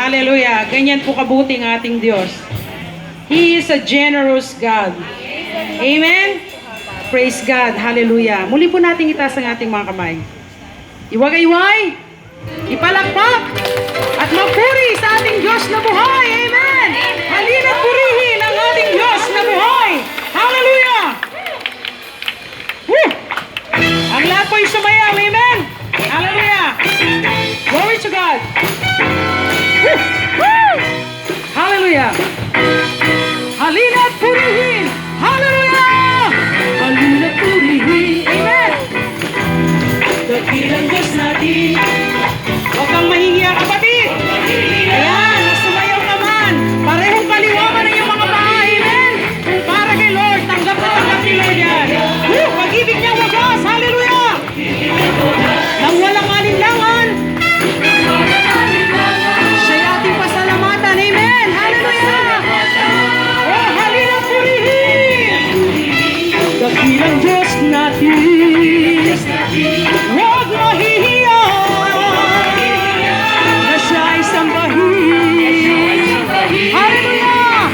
Hallelujah. Ganyan po kabuti ang ating Diyos. He is a generous God. Amen? Praise God. Hallelujah. Muli po natin itaas ang ating mga kamay. Iwagayway, ipalakpak, at magpuri sa ating Diyos na buhay. Amen! Halina't purihin ang ating Diyos na buhay. Hallelujah! Woo! Ang lahat po'y sumayaw. Amen! Hallelujah! Glory to God! Woo! Woo! Hallelujah! Halina't purihin! Hallelujah! Halina't purihin! Amen! Dakilang Diyos natin. Huwag kang mahihiya, kapatid. Ayan, sumayaw naman. Parehong kaliwakan ng iyong mga paa. Amen? Para kay Lord, tanggap na tanggap ni Lord yan. Pag-ibig niya wagas. Hallelujah! Nang walang alinlangan, siya'y ating pasalamatan. Amen? Hallelujah! Oh, halina purihin. Dakilang Diyos natin. Huwag mahihiya na siya'y sambahin. Hallelujah!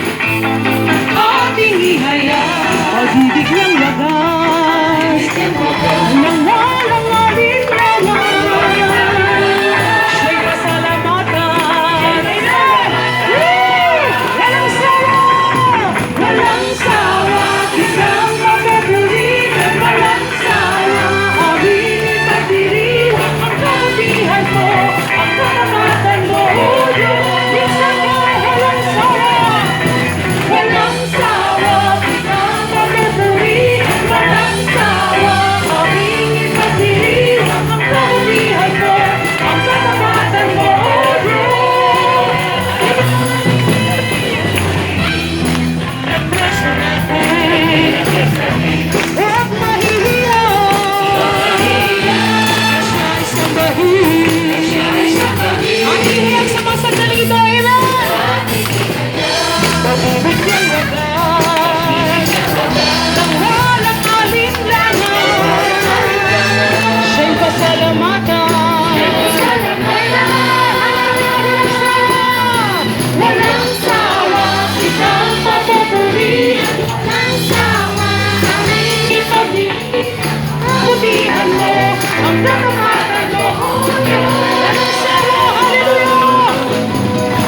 Ating ihaya pag-ibig niyang wagas nang walang alinlangan, siya'y pasalamatan. Walang sawa, walang sawa, isang mapapurihan, walang sawa. Aming ipagdiriw ang kabutihan mo, ang karamatan mo, O Diyos. Minsan ka walang sawa, walang sawa, isang mapapurihan, walang sawa. Aming ipagdiriw ang kabutihan mo, ang karamatan mo, O Diyos. Huwag mahihiya, siya'y sambahin. Ang hihiyag sa mga sandaling ito, amen! Pag-ibig niyang wagas nang walang alinlangan, siya'y pasalamatan. Walang sawa, isang papupuri, walang sawa, aming ipagdilig, kabutihan mo, ang karamatan mo, O Diyos. Walang sawa, hallelujah!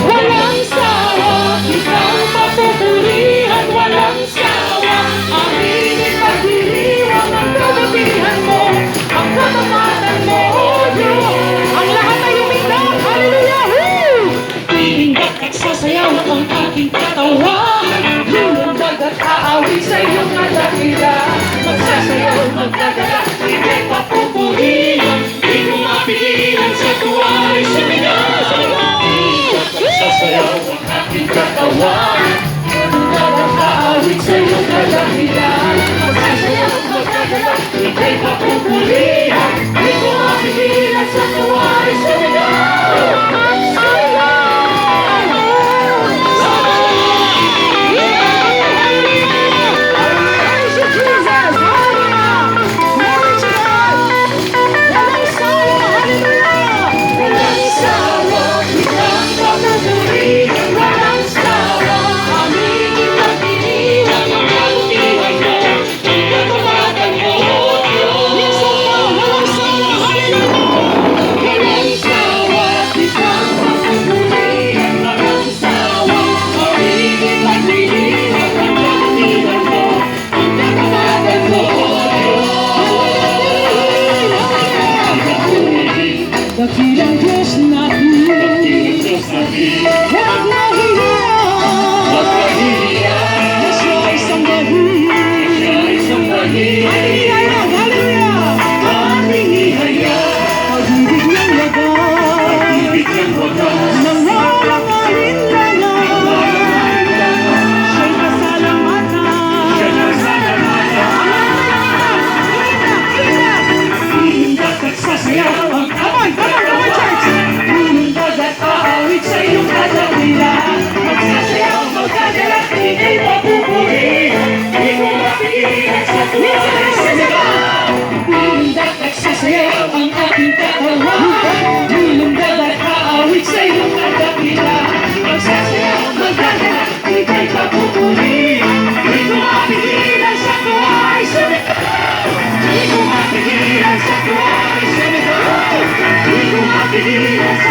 Walang sawa, isang papupurihan, walang sawa, aming ipagdiriwang ang kabutihan mo, ang karamatan mo, O Diyos. Ang lahat ay umiyak, hallelujah! Woo! Iingat at sasayaw ang aking katawan, lulundag at aawi sa iyong nadakila. Magsasayaw, magdadala, hindi papupurihan, di ko mapigilan sa tuwa'y sumigaw. Iingat at sasayaw ang aking katawan, lulundag at aawi sa iyong nadakila. Magsasayaw, magdadala, hindi papupurihan, di ko mapigilan sa tuwa'y sumigaw. Jesus! Hallelujah! Glory to God!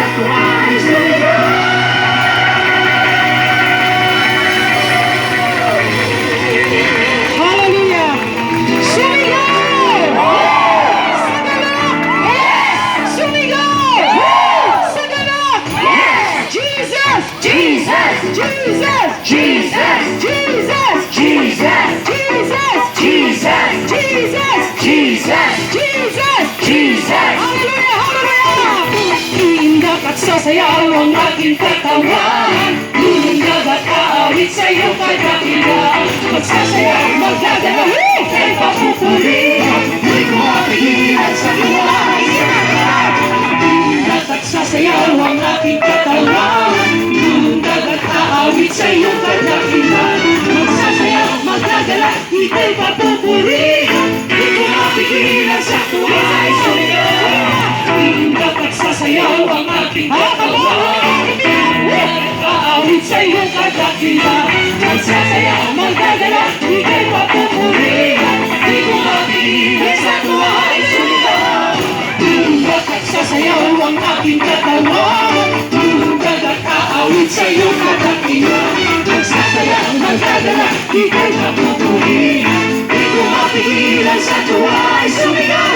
sa tuwa ay sumigaw. Hallelujah! Sumigaw! Sa galak! Sumigaw! Sa galak! Jesus! Jesus! Jesus! Jesus! Jesus! Jesus! Jesus! Jesus! Jesus! Jesus! Jesus! Jesus! Hallelujah! Hallelujah! Iindak at sasayaw ang aking katawan. Iindak at aawit sa iyong kadakilan. Magsasayaw, magdadala, kay papupuri. Di ko mapigilan sa buhay. Iindak at sasayaw ang aking katawan. Iindak at aawit sa iyong kadakilan. Magsasayaw, magdadala, kay papupuri. Di ko mapigilan sa buhay. Iindak at sasayaw ang aking katawan. Aawit sa iyong kadakilan. Magsasayaw, magdadala, ika'y papupuri. Di ko mapigilan sa tuwa'y sumigaw. Iindak at sasayaw ang aking katawan. Iindak at aawit sa iyong kadakilan. Magsasayaw, magdadala, ika'y papupuri. Di ko mapigilan sa tuwa'y sumigaw.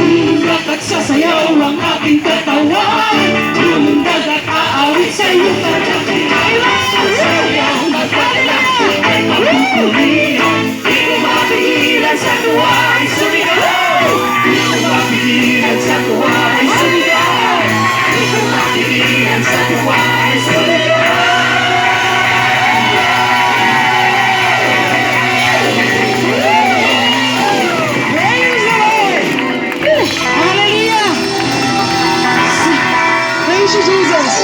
Iindak at sasayaw ang aking katawan. Iindak at aawit sa iyong kadakilan. Magsasayaw, magdadala, ika'y papupuri. Di ko mapigilan sa tuwa'y sumigaw. Di ko mapigilan sa tuwa'y sumigaw. Di ko mapigilan sa tuwa'y sumigaw. Praise the Lord! Hallelujah! Praise you, Jesus!